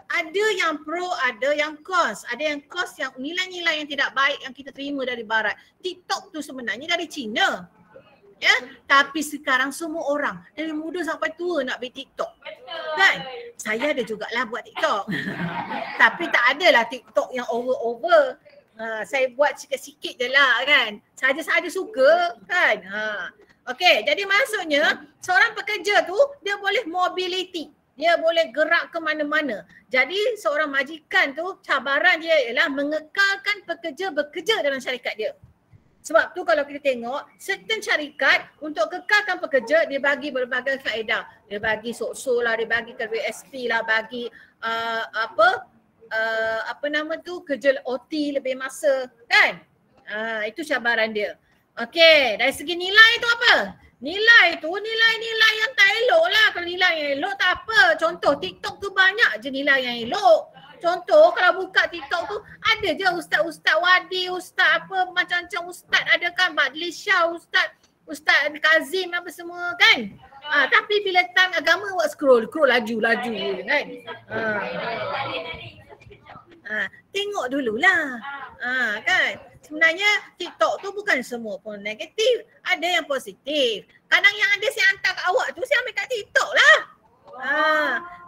ada yang pro, ada yang cons. Ada yang cons yang nilai-nilai yang tidak baik yang kita terima dari barat. TikTok tu sebenarnya dari China. Ya, tapi sekarang semua orang dari muda sampai tua nak buat TikTok. Kan? Saya ada jugalah buat TikTok. Tapi tak adalah TikTok yang over. Saya buat sikit-sikit je lah kan. Saja-saja suka kan. Okey, jadi maksudnya seorang pekerja tu dia boleh mobility. Dia boleh gerak ke mana-mana. Jadi seorang majikan tu cabaran dia ialah mengekalkan pekerja bekerja dalam syarikat dia. Sebab tu kalau kita tengok, certain syarikat untuk kekalkan pekerja, dia bagi berbagai faedah. Dia bagi sok-sok lah, dia bagi ke WSP lah, bagi kerja OT lebih masa kan. Itu cabaran dia. Okey, dari segi nilai tu apa? Nilai tu nilai-nilai yang tak elok lah. Kalau nilai yang elok tak apa. Contoh TikTok tu banyak je nilai yang elok. Contoh kalau buka TikTok tu ada je ustaz-ustaz Wadi, ustaz apa macam-macam ustaz ada kan, Badli Shah, ustaz Kazim apa semua kan. Tapi bila time agama awak scroll laju kan. Tengok dululah. Kan. Sebenarnya TikTok tu bukan semua pun negatif. Ada yang positif. Kadang yang ada saya hantar kat awak tu saya ambil kat TikTok lah.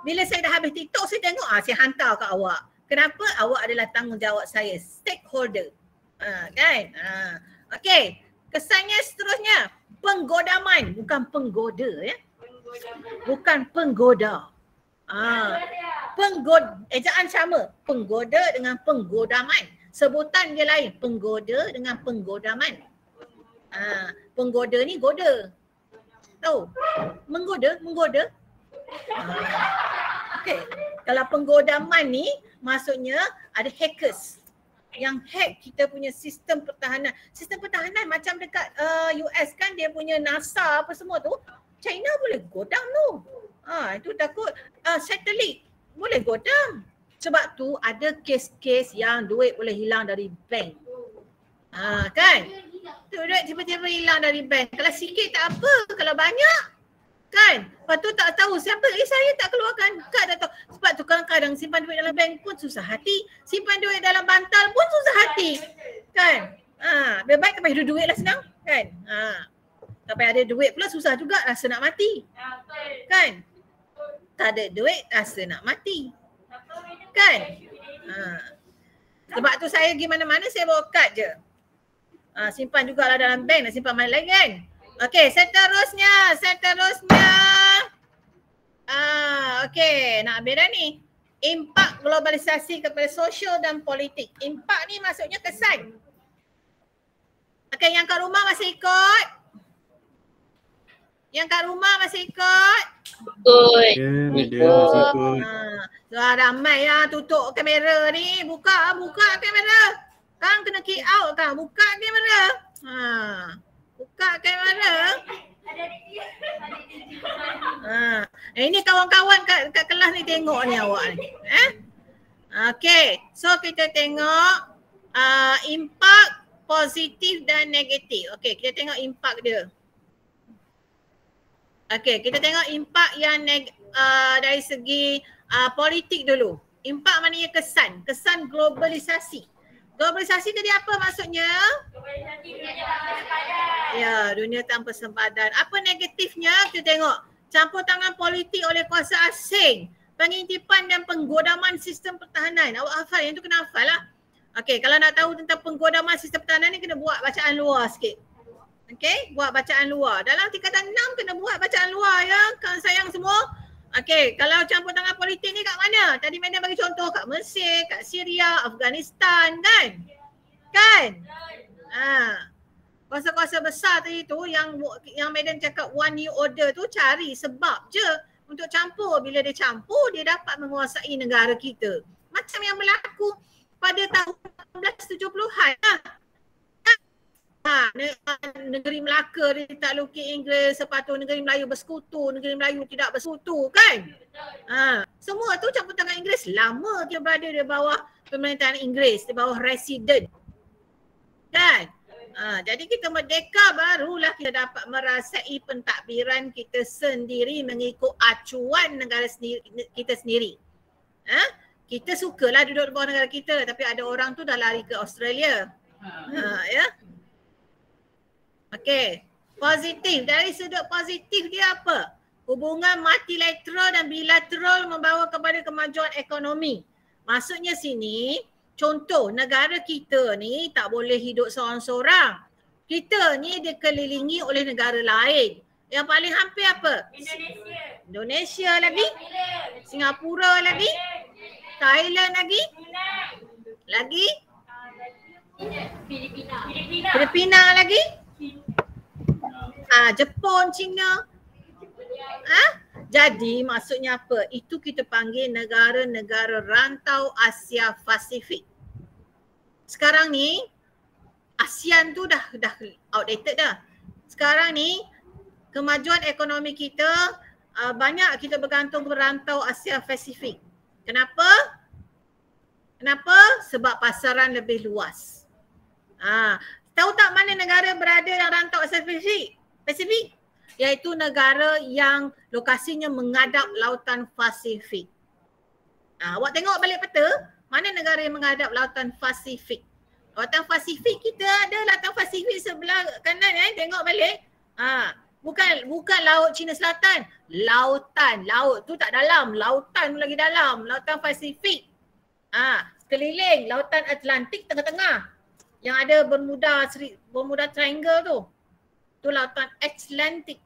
Bila saya dah habis TikTok saya tengok saya hantar kat awak. Kenapa? Awak adalah tanggungjawab saya, stakeholder. Kan? Okey. Kesannya seterusnya penggodaman, bukan penggoda ya. Bukan penggoda. Ejaan sama. Penggoda dengan penggodaman. Sebutan dia lain. Penggoda dengan penggodaman. Penggoda ni goda. Tahu? Menggoda. Okey. Kalau penggodaman ni maksudnya ada hackers yang hack kita punya sistem pertahanan. Sistem pertahanan macam dekat US kan dia punya NASA apa semua tu. China boleh godam tu. Itu takut satelit boleh godam. Sebab tu ada kes-kes yang duit boleh hilang dari bank. Kan? Tu duit tiba-tiba hilang dari bank. Kalau sikit tak apa, kalau banyak Kan? Lepas tu tak tahu siapa, saya tak keluarkan. Kad dah tahu. Sebab tu kadang-kadang simpan duit dalam bank pun susah hati. Simpan duit dalam bantal pun susah hati. Kan? Lebih baik tak payah ada duit lah senang. Kan? Tak payah ada duit pula susah juga, rasa nak mati. Kan? Tak ada duit rasa nak mati. Kan? Sebab tu saya pergi mana-mana saya bawa kad je. Simpan jugalah dalam bank, nak simpan mana lagi kan? Okey, seterusnya. Okey, nak habis dah ni. Impak globalisasi kepada sosial dan politik. Impak ni maksudnya kesan. Okey, yang kat rumah masih ikut? Yang kat rumah masih ikut? Ikut. Ya, madam masih ikut. Ramai lah tutup kamera ni. Buka kamera. Kang kena kick out kang. Buka kamera. Buka kamera. Ini kawan-kawan kat kelas ni tengok ni awak ni. Okey. So kita tengok impak positif dan negatif. Okey, kita tengok impak dia. Okey, kita tengok impak yang dari segi politik dulu. Impak maknanya kesan. Kesan globalisasi. Globalisasi tadi apa maksudnya? Globalisasi dunia tanpa sempadan. Ya, dunia tanpa sempadan. Apa negatifnya? Kita tengok. Campur tangan politik oleh kuasa asing. Pengintipan dan penggodaman sistem pertahanan. Awak hafal, yang tu kena hafal lah. Okey, kalau nak tahu tentang penggodaman sistem pertahanan ni kena buat bacaan luar sikit. Okey, buat bacaan luar. Dalam tingkatan 6 kena buat bacaan luar ya, kawan sayang semua. Okey, kalau campur tangan politik ni kat mana? Tadi Madam bagi contoh kat Mesir, kat Syria, Afghanistan kan? Kan? Kuasa-kuasa besar tadi tu yang Madam cakap one new order tu cari sebab je untuk campur. Bila dia campur, dia dapat menguasai negara kita. Macam yang berlaku pada tahun 1870-an lah. Negeri Melaka ditakluki Inggeris, lepas tu negeri Melayu bersekutu, negeri Melayu tidak bersekutu kan? Semua tu campur tangan Inggeris. Lama kita berada di bawah pemerintahan Inggeris, di bawah residen. Kan? Jadi kita merdeka barulah kita dapat merasai pentadbiran kita sendiri mengikut acuan negara kita sendiri. Kita sukalah duduk di bawah negara kita, tapi ada orang tu dah lari ke Australia. Ya. Okey, positif. Dari sudut positif dia apa? Hubungan multilateral dan bilateral membawa kepada kemajuan ekonomi. Maksudnya sini, contoh negara kita ni tak boleh hidup seorang-seorang. Kita ni dikelilingi oleh negara lain. Yang paling hampir apa? Indonesia lagi? Singapura lagi? Thailand lagi? Lagi? Filipina lagi? Jepun, China. Jadi maksudnya apa? Itu kita panggil negara-negara rantau Asia Pasifik. Sekarang ni ASEAN tu dah outdated dah. Sekarang ni kemajuan ekonomi kita banyak kita bergantung berantau Asia Pasifik. Kenapa? Sebab pasaran lebih luas. Tahu tak mana negara berada dalam rantau Asia Pasifik? Iaitu negara yang lokasinya menghadap lautan Pasifik. Awak tengok balik peta, mana negara yang menghadap lautan Pasifik? Lautan Pasifik kita ada lautan Pasifik sebelah kanan tengok balik. Bukan laut Cina Selatan, laut tu tak dalam, lautan tu lagi dalam, lautan Pasifik. Sekeliling lautan Atlantik tengah-tengah. Yang ada Bermuda Triangle tu. Tu lautan Atlantik.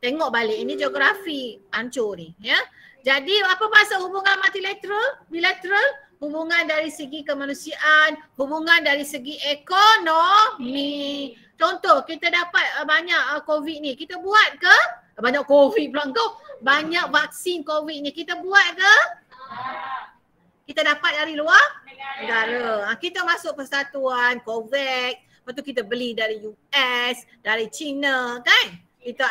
Tengok balik, ini geografi hancur ni ya. Jadi apa maksud hubungan multilateral, bilateral? Hubungan dari segi kemanusiaan, hubungan dari segi ekonomi. Contoh, kita dapat banyak COVID ni. Kita buat ke? Banyak COVID pula kau. Banyak vaksin COVID ni. Kita buat ke? Kita dapat dari luar negara. Kita masuk persatuan COVAX. Lepas tu kita beli dari US, dari China kan? Kita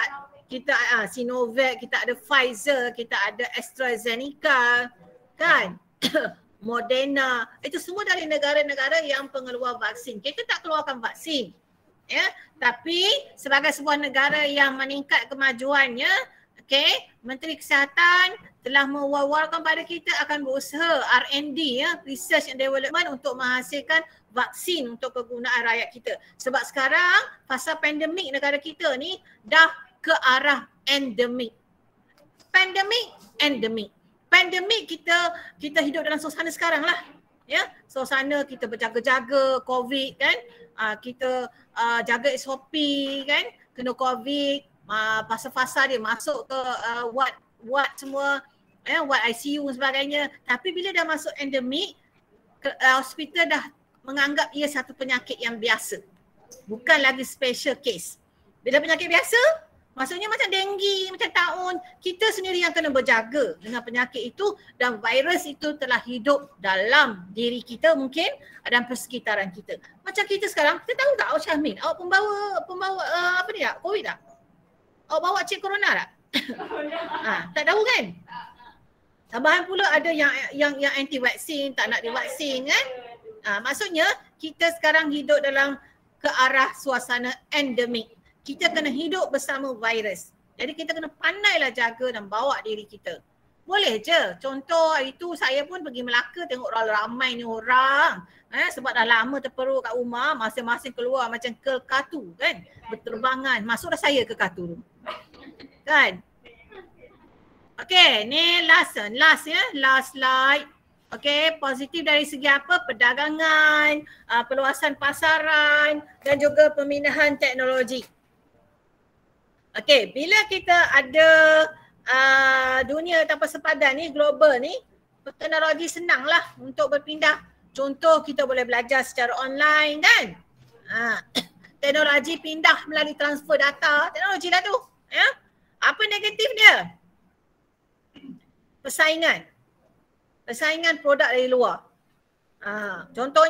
Sinovac, kita ada Pfizer, kita ada AstraZeneca kan? Moderna. Itu semua dari negara-negara yang pengeluar vaksin. Kita tak keluarkan vaksin. Ya, tapi sebagai sebuah negara yang meningkat kemajuannya, okey, Menteri Kesihatan telah mewawarkan pada kita akan berusaha R&D, ya, research and development untuk menghasilkan vaksin untuk kegunaan rakyat kita. Sebab sekarang fasa pandemik negara kita ni dah ke arah endemik. Endemik. Pandemik kita hidup dalam suasana sekarang lah. Ya, suasana kita berjaga-jaga COVID kan. Kita jaga SOP kan, kena COVID, fasa-fasa dia masuk ke ward semua, ward ICU dan sebagainya. Tapi bila dah masuk endemik, hospital dah menganggap ia satu penyakit yang biasa. Bukan lagi special case. Bila penyakit biasa, maksudnya macam denggi, macam taun, kita sendiri yang kena berjaga dengan penyakit itu dan virus itu telah hidup dalam diri kita mungkin dan persekitaran kita. Macam kita sekarang, kita tahu tak Awak Syahmin, awak pembawa apa ni tak? COVID tak? Awak bawa cek corona tak? Tak tahu kan? Tambahan pula ada yang anti vaksin, tak nak divaksin kan? Maksudnya kita sekarang hidup dalam ke arah suasana endemik. Kita kena hidup bersama virus. Jadi kita kena pandailah jaga dan bawa diri kita. Boleh je. Contoh hari tu saya pun pergi Melaka tengok ramai ni orang. Sebab dah lama terperuk kat rumah, masing-masing keluar macam ke katu kan. Berterbangan. Masuklah saya ke katu tu. Kan? Okay, ni last ya. Last slide. Okay, positif dari segi apa? Perdagangan, perluasan pasaran dan juga pemindahan teknologi. Okay, bila kita ada dunia tanpa sepadan ni, global ni, teknologi senanglah untuk berpindah. Contoh kita boleh belajar secara online kan? Teknologi pindah melalui transfer data, teknologi lah tu. Ya? Apa negatif dia? Persaingan produk dari luar. Contoh,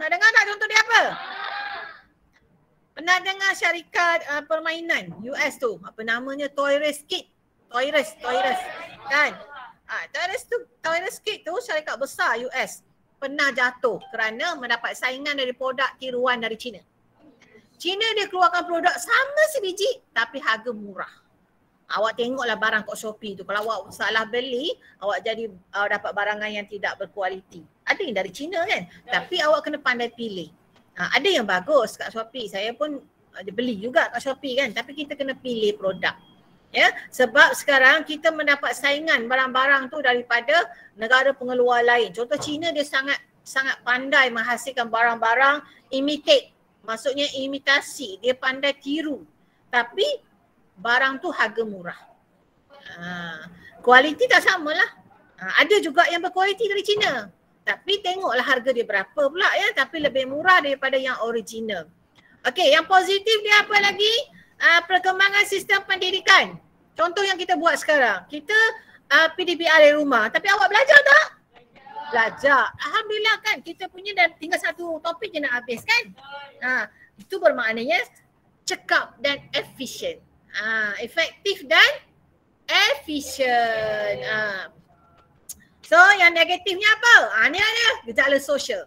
nak dengar tak contoh dia apa? Pernah dengar syarikat permainan US tu, apa namanya, Toys Kit. Toys kan? Toys Kit tu syarikat besar US pernah jatuh kerana mendapat saingan dari produk tiruan dari China. China dia keluarkan produk sama sebiji tapi harga murah. Awak tengoklah barang kat Shopee tu. Kalau awak salah beli, awak jadi dapat barangan yang tidak berkualiti. Ada yang dari China kan? Tapi awak kena pandai pilih. Ada yang bagus kat Shopee. Saya pun beli juga kat Shopee kan. Tapi kita kena pilih produk. Ya, sebab sekarang kita mendapat saingan barang-barang tu daripada negara pengeluar lain. Contoh China dia sangat pandai menghasilkan barang-barang imitate. Maksudnya imitasi. Dia pandai tiru. Tapi barang tu harga murah. Kualiti tak samalah. Ada juga yang berkualiti dari China. Tapi tengoklah harga dia berapa pula ya. Tapi lebih murah daripada yang original. Okey, yang positif dia apa lagi? Perkembangan sistem pendidikan. Contoh yang kita buat sekarang. Kita PDPR dari rumah. Tapi awak belajar tak? Belajar. Alhamdulillah kan. Kita punya dah tinggal satu topik je nak habis kan? Itu bermaknanya cekap dan efisien. Efektif dan efisien. So yang negatifnya apa? Ni ada gejala sosial.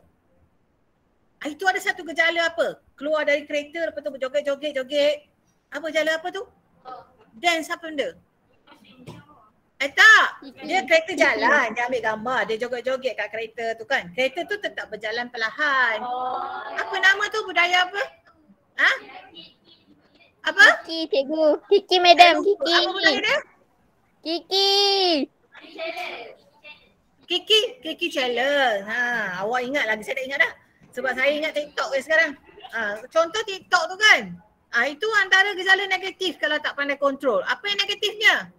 Itu ada satu gejala apa? Keluar dari kereta lepas tu berjoget-joget. Apa gejala apa tu? Dance apa benda? Tak. Dia kereta jalan. Dia ambil gambar. Dia joget-joget kat kereta tu kan. Kereta tu tetap berjalan perlahan. Apa nama tu? Budaya apa? Apa? Kiki, cikgu. Kiki, madam. Kiki. Apa budaya dia? Kiki challenge. Awak ingat lagi, saya tak ingat dah. Sebab saya ingat TikTok sekarang. Contoh TikTok tu kan. Itu antara gejala negatif kalau tak pandai kontrol. Apa yang negatifnya?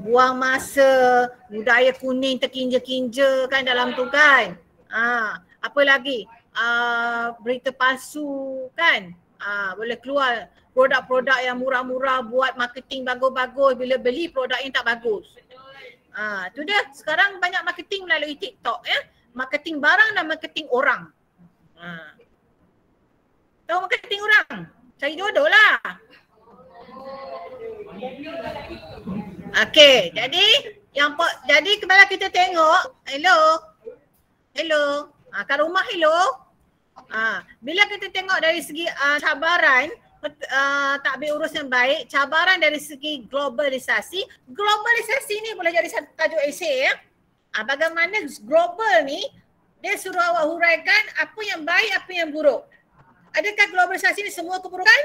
Buang masa, budaya kuning terkinja-kinja kan dalam tu kan. Apa lagi? Berita palsu kan. Boleh keluar produk-produk yang murah-murah, buat marketing bagus-bagus, bila beli produk yang tak bagus. Tu dia. Sekarang banyak marketing melalui TikTok ya. Marketing barang dan marketing orang. Tahu marketing orang? Cari jodoh lah. Okey, jadi kalau kita tengok, hello. Kat rumah hello. Bila kita tengok dari segi cabaran takbir urus yang baik, cabaran dari segi globalisasi. Globalisasi ni boleh jadi satu tajuk esei ya. Bagaimana global ni dia suruh awak huraikan apa yang baik, apa yang buruk. Adakah globalisasi ni semua keburukan?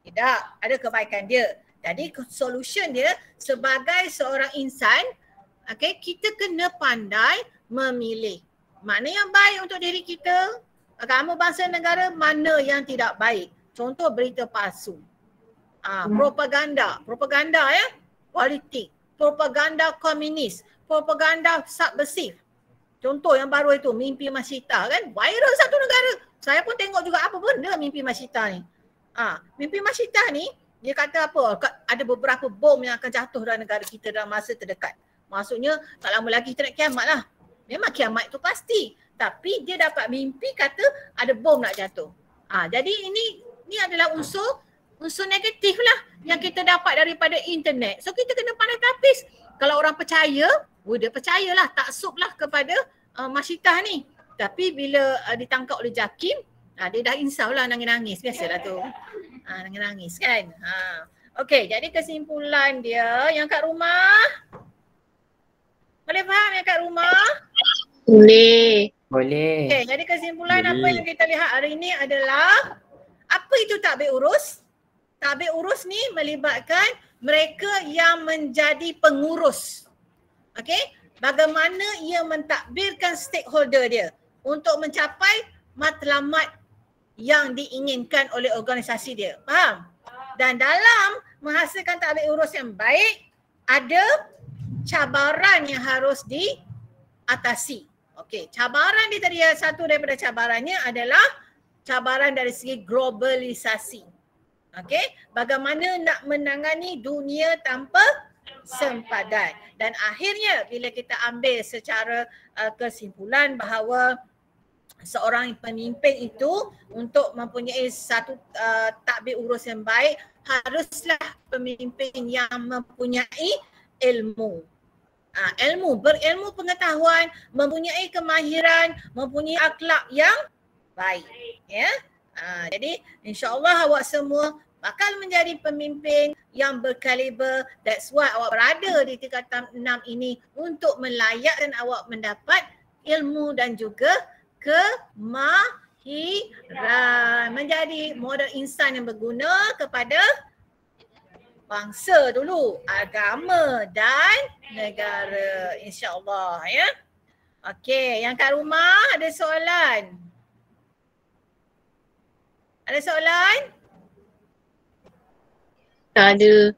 Tidak, ada kebaikan dia. Jadi solution dia sebagai seorang insan, okay, kita kena pandai memilih mana yang baik untuk diri kita, agama, bangsa, negara, mana yang tidak baik. Contoh berita palsu, propaganda ya, politik, propaganda komunis, propaganda subversif. Contoh yang baru itu mimpi Masita kan, viral satu negara. Saya pun tengok juga apa benda mimpi Masita ni. Mimpi Masita ni dia kata apa? Ada beberapa bom yang akan jatuh dalam negara kita dalam masa terdekat. Maksudnya tak lama lagi kita nak kiamat lah. Memang kiamat itu pasti. Tapi dia dapat mimpi kata ada bom nak jatuh. Jadi ini adalah unsur negatif lah yang kita dapat daripada internet. So kita kena pandai tapis. Kalau orang percaya, dia percayalah, taksub lah kepada Masita ni. Tapi bila ditangkap oleh JAKIM, dia dah insaf lah, nangis-nangis. Biasalah tu. Nangis-nangis kan. Okey, jadi kesimpulan dia yang kat rumah. Boleh faham yang kat rumah? Boleh. Boleh. Okey, jadi kesimpulan apa yang kita lihat hari ini adalah apa itu takbir urus? Takbir urus ni melibatkan mereka yang menjadi pengurus. Okey, bagaimana ia mentadbirkan stakeholder dia untuk mencapai matlamat yang diinginkan oleh organisasi dia. Faham? Dan dalam menghasilkan takbir urus yang baik, ada cabaran yang harus diatasi. Okey, cabaran dia tadi, satu daripada cabarannya adalah cabaran dari segi globalisasi. Okey, bagaimana nak menangani dunia tanpa sempadan. Dan akhirnya bila kita ambil secara kesimpulan bahawa seorang pemimpin itu untuk mempunyai satu takbir urus yang baik, haruslah pemimpin yang mempunyai ilmu. Berilmu pengetahuan, mempunyai kemahiran, mempunyai akhlak yang baik. Ya. Jadi insya-Allah awak semua bakal menjadi pemimpin yang berkaliber. That's why awak berada di tingkatan 6 ini untuk melayakkan awak mendapat ilmu dan juga kemahiran, menjadi model insan yang berguna kepada bangsa dulu, agama dan negara, insya-Allah ya. Okey, yang kat rumah ada soalan? Ada soalan? Tak ada.